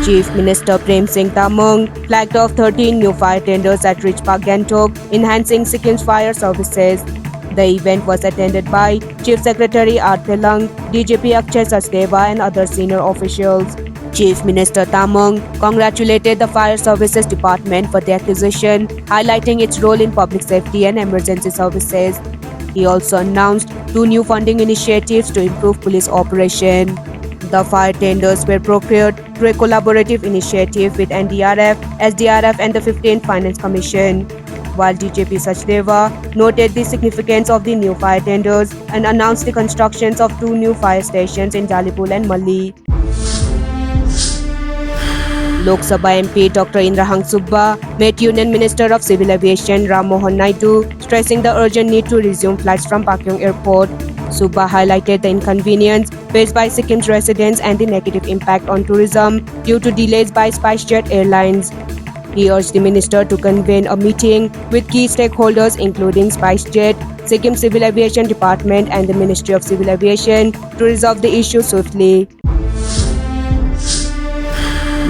Chief Minister Prem Singh Tamang flagged off 13 new fire tenders at Ridge Park, Gangtok, enhancing Sikkim's fire services. The event was attended by Chief Secretary R. Telang, DGP Akshay Sachdeva and other senior officials. Chief Minister Tamang congratulated the Fire Services Department for the acquisition, highlighting its role in public safety and emergency services. He also announced 2 new funding initiatives to improve police operation. The fire tenders were procured through a collaborative initiative with NDRF, SDRF and the 15th Finance Commission. While DGP Sachdeva noted the significance of the new fire tenders and announced the constructions of 2 new fire stations in Jalipul and Malli. Lok Sabha MP Dr. Indrahang Subba met Union Minister of Civil Aviation Ram Mohan Naidu, stressing the urgent need to resume flights from Pakyong Airport. Subba highlighted the inconvenience faced by Sikkim's residents and the negative impact on tourism due to delays by SpiceJet Airlines. He urged the minister to convene a meeting with key stakeholders including SpiceJet, Sikkim Civil Aviation Department and the Ministry of Civil Aviation to resolve the issue swiftly.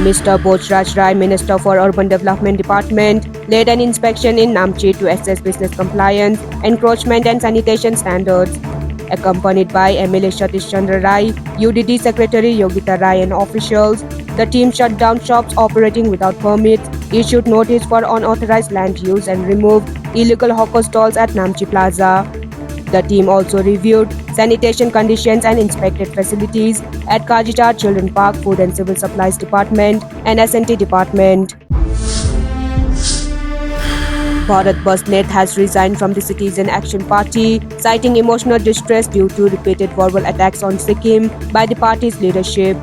Mr. Bochraj Rai, Minister for Urban Development Department, led an inspection in Namchi to assess business compliance, encroachment and sanitation standards. Accompanied by MLA Satish Chandra Rai, UDD Secretary Yogita Rai and officials, the team shut down shops operating without permits, issued notice for unauthorized land use and removed illegal hawker stalls at Namchi Plaza. The team also reviewed sanitation conditions and inspected facilities at Kajitar Children Park, Food and Civil Supplies Department and S&T Department. Bharat Basnet has resigned from the Citizen Action Party, citing emotional distress due to repeated verbal attacks on Sikkim by the party's leadership.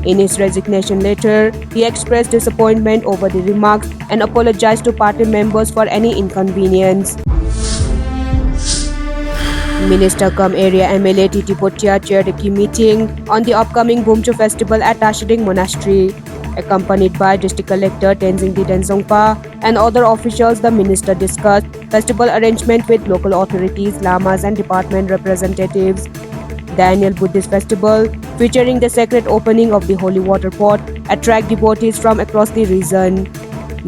In his resignation letter, he expressed disappointment over the remarks and apologized to party members for any inconvenience. Minister cum area MLA Titi Bhotia chaired a key meeting on the upcoming Bumchu festival at Tashiding Monastery. Accompanied by District Collector Tenzing Densongpa and other officials, the minister discussed festival arrangement with local authorities, lamas and department representatives. The annual Buddhist festival, featuring the sacred opening of the holy water pot, attract devotees from across the region.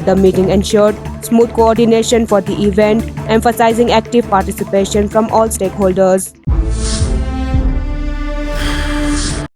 The meeting ensured smooth coordination for the event, emphasizing active participation from all stakeholders.